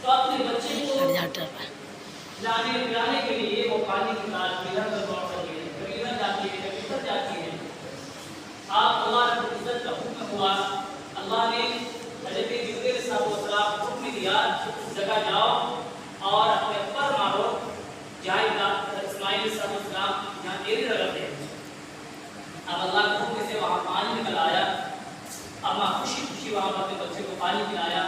تو اپنے بچے کو لانے پلانے کے لیے وہ پانی کی تلاش میں ادھر ادھر دوڑتی ہے، کبھی ادھر جاتی ہے کبھی ادھر جاتی ہے۔ آپ اللہ رب العزت کا حکم ہوا، اللہ نے حضرت جبرائیل علیہ السلام کو حکم دیا اس جگہ جاؤ اور اپنے پر مارو جہاں اسماعیل علیہ السلام جہاں تیری رگڑتے ہیں۔ اب اللہ کے حکم سے وہاں پانی نکل آیا، اب ماں خوشی خوشی وہاں پر اپنے بچے کو پانی پلایا۔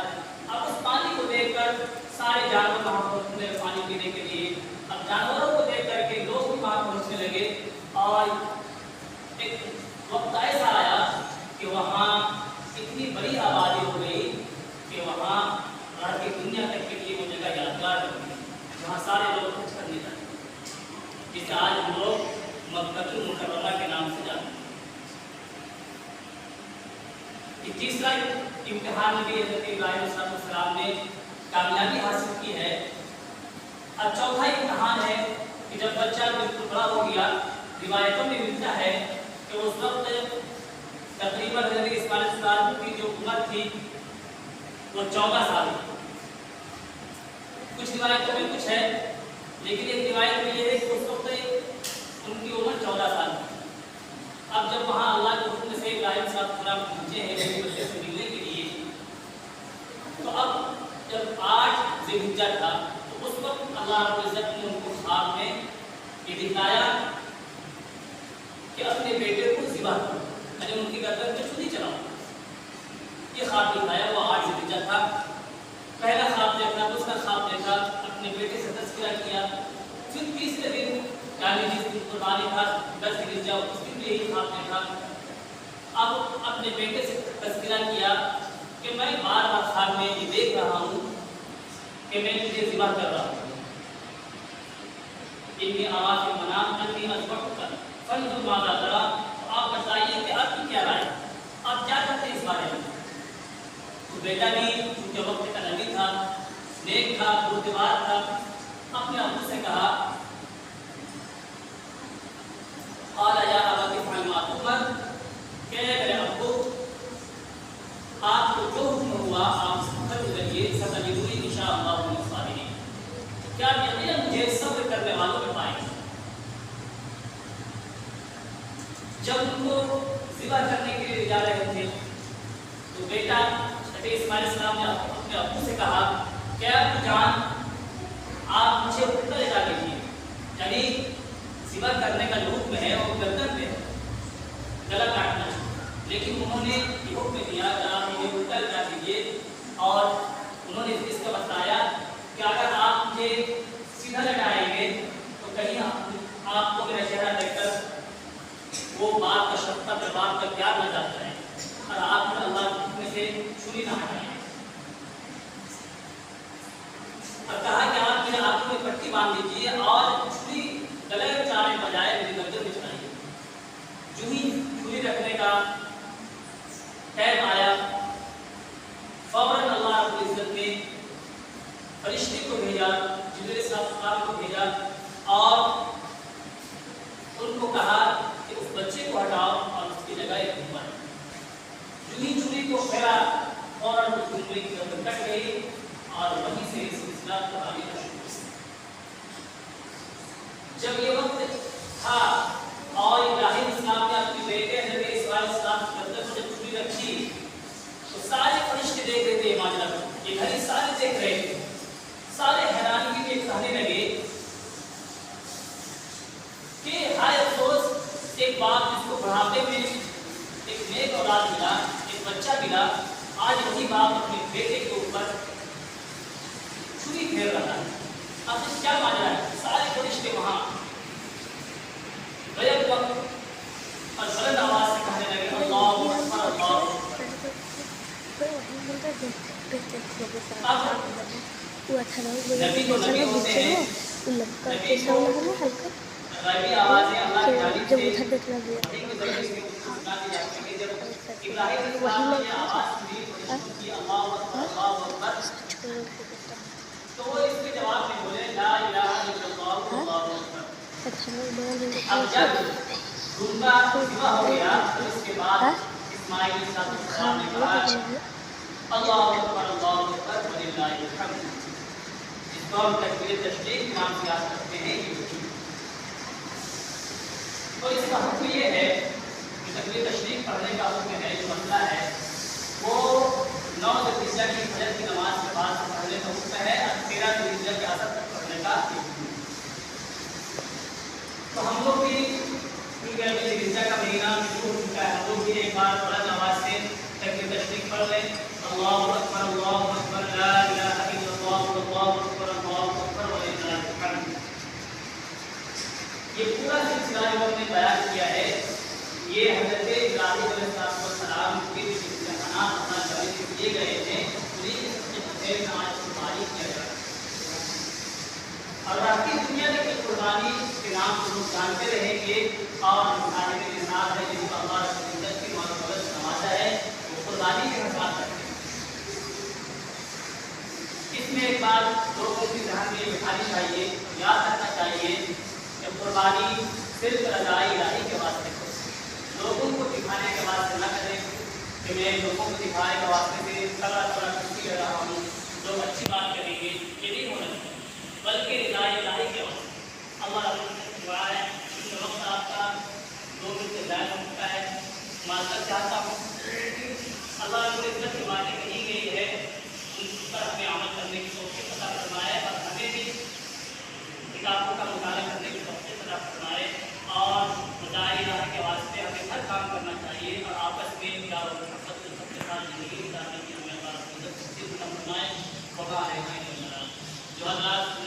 اب اس پانی کو دیکھ کر سارے جانور وہاں پہنچنے لگے پانی پینے کے لیے۔ اب جانوروں کو دیکھ کر کے لوگ بھی وہاں پہنچنے لگے، اور ایک وقت ایسا آیا کہ وہاں اتنی بڑی آبادی ہو گئی کہ وہاں کی دنیا تک کے لیے وہ جگہ یادگار ہو گئی، جہاں سارے لوگ کچھ کرنے لگے، جسے آج ہم لوگ مکہ المکرمہ کے نام سے جانتے ہیں۔ یہ تیسرا امتحان بھی حضرت ابراہیم علیہ السلام نے کامیابی حاصل کی ہے۔ اب چوتھا امتحان ہے کہ جب بچہ بالکل بڑا ہو گیا، روایتوں میں ملتا ہے کہ اس وقت تقریباً حضرت اسماعیل علیہ السلام کی جو عمر تھی وہ 14 سال تھی۔ کچھ روایتوں میں کچھ ہے، لیکن ایک روایت میں یہ ہے کہ اس وقت ان کی عمر 14 سال تھی۔ اب جب وہاں اللہ کے حکم سے ابراہیم علیہ السلام پہنچے ہیں اپنے بچے سے ملنے کے لیے، تو اب جب 8 ذی الحجہ تھا تو اس وقت اللہ رب العزت نے ان کو خواب میں یہ دکھایا کہ اپنے بیٹے کو ذبح کرو، یعنی ان کی گردن پہ چھری چلاؤ۔ یہ خواب دکھایا، وہ 8 ذی الحجہ تھا۔ پہلا خواب دیکھا، دوسرا خواب دیکھا، اپنے بیٹے سے تذکرہ کیا، پھر تیسرے دن یعنی جس دن قربانی تھا 10 ذی الحجہ، اس دن بھی یہی خواب دیکھا۔ اب اپنے بیٹے سے تذکرہ کیا کہ میں بار بار خواب میں یہ دیکھ رہا ہوں کہ میں تجھے ذبح کر رہا ہوں۔ انی ارا فی المنام انی اذبحک فانظر ماذا تری۔ تو آپ بتائیے کہ آپ کی کیا رائے، آپ کیا کرتے ہیں اس بارے میں؟ تو بیٹا بھی چونکہ وقت کا نبی تھا، نیک تھا، بردبار تھا، اپنے ابو سے کہا قال یا ابت افعل ما تؤمر، کہ میرے ابو آپ کو جو حکم ہوا آپ کر گزریے، ستجدونی ان شاء اللہ من الصابرین، کیا یقیناً مجھے صبر کرنے والوں میں پائیں گے۔ جب ان کو ذبح کرنے کے لیے جا رہے تھے تو بیٹا حضرت اسماعیل علیہ السلام نے اپنے ابو سے کہا کہ ابو جان آپ مجھے الٹا لٹا دیجیے، یعنی ذبح کرنے کا جو حکم ہے وہ گردن پہ ہے، گلا کاٹنا ہے، لیکن انہوں نے یہ حکم دیا کہ آپ مجھے الٹا لٹا دیجیے، اور انہوں نے اس کا بتایا کہ اگر آپ مجھے سیدھا لٹائیں گے تو کہیں آپ کو میرا چہرہ دیکھ کر وہ بات کا شفقت اور بات کا پیار نہ جاتا ہے، اور آپ نے اللہ کے حکم سے چھری نہ ہٹائیں۔ اور کہا کہ آپ میرے ہاتھوں میں پٹی باندھ دیجیے اور چھری گلے چلانے بجائے میری گردن میں چلائیے۔ جو ہی چھری رکھنے کا ٹائم آیا، فوراً اللہ رب العزت نے فرشتے کو بھیجا، جبرائیل علیہ السلام کو بھیجا، اور ان کو کہا کہ اس بچے کو ہٹاؤ اور اس کی جگہ ایک حکم ہے۔ جو ہی چھری کو پھیرا، فوراً اس چھری کی گردن کٹ گئی، اور وہیں سے اس سلسلہ کو آگے کا شروع۔ جب یہ وقت تھا اور ابراہیم السلام نے اپنے بیٹے حضرت اسماعیل علیہ السلام کی گردن پر جب چھری رکھی تو سارے فرشتے دیکھ رہے تھے ماجرا کو، یہ گھر سارے دیکھ رہے تھے، سارے حیرانگی میں کہنے لگے کہ ہائے افسوس، ایک باپ جس کو بڑھاپے میں ایک نیک اولاد ملا، ایک بچہ ملا، آج وہی باپ اپنے بیٹے کے اوپر چھری پھیر رہا ہے۔ اب اس کیا ماجرا ہے؟ سارے فرشتے وہاں غیب وقت اور بلند آواز سے کہنے لگے اللہ اکبر اللہ اکبر۔ نبی تو نبی ہوتے ہیں، نبی کو غیبی آوازیں اللہ کی جانب سے وحی کے ذریعے سے سنا دی جاتی ہیں۔ جب ابراہیم علیہ السلام نے آواز سنی تو کی اللہ اکبر اللہ اکبر، تو وہ اس کے جواب میں بولے لا الہ الا اللہ اللہ اکبر۔ اب جب ان کا ذبح ہو گیا تو اس کے بعد اسماعیل علیہ السلام نے کہا اللہ اکبر وللہ الحمد، تو ہم تکبیر تشریق کے نام سے یاد کرتے ہیں۔ تو اس کا حکم یہ ہے کہ تکبیر تشریق پڑھنے کا حکم ہے، جو مسئلہ ہے وہ 9 ذی الحجہ کی فجر کی نماز کے بعد پڑھنے کا حکم ہے اور 13 ذی الحجہ کے عصر تک پڑھنے کا حکم ہے۔ تو ہم لوگ بھی کیونکہ ابھی ذی الحجہ کا مہینہ شروع ہو چکا ہے، ہم لوگ بھی ایک بار بلند آواز سے تکبیر تشریق پڑھ لیں۔ اللہ اکبر لا الہ الا اللہ اللہ اکبر وللہ الحمد۔ یہ پورا سلسلہ جو ہم نے بیان کیا ہے یہ حضرت ابراہیم علیہ السلام کے امتحانات اپنا کرنے کے دیے گئے تھے، انہیں کے سب سے پہلے آج قربانی کیا جائے اور باقی دنیا کی قربانی کے نام کو لوگ جانتے رہیں گے اور انسان کے انسان ہے جس کو اللہ رب العزت کی مدد سے نوازا ہے وہ قربانی کے حساب کرتے ہیں۔ اس میں ایک بات لوگوں کی ذہن میں بٹھانی چاہیے، یاد رکھنا چاہیے کہ قربانی صرف رضائے الہی کے واسطے ہو، لوگوں کو دکھانے کے واسطے نہ کریں کہ میں لوگوں کو دکھانے کے واسطے سے طرح طرح کسی کر رہا ہوں، لوگ اچھی بات کریں گے، یہ نہیں ہونا چاہیے، بلکہ رضائے الہی کے واسطے۔ اللہ رب العزت دعا ہے اس وقت آپ کا 2 منٹ سے زیادہ ہو چکا ہے، معذرت چاہتا ہوں۔ اللہ رب العزت کی باتیں کہی گئی ہے اس پر ہمیں عمل کرنے کی توفیق عطا فرمائے اور ہمیں بھی کتابوں کا مطالعہ کرنے کی توفیق عطا فرمائے اور رضائے الہی کے واسطے ہمیں ہر کام کرنا چاہیے اور آپس میں پیار و محبت سے سب کے ساتھ زندگی گزارنے کی ہمیں اللہ رب العزت توفیق عطا فرمائے۔ جو حضرات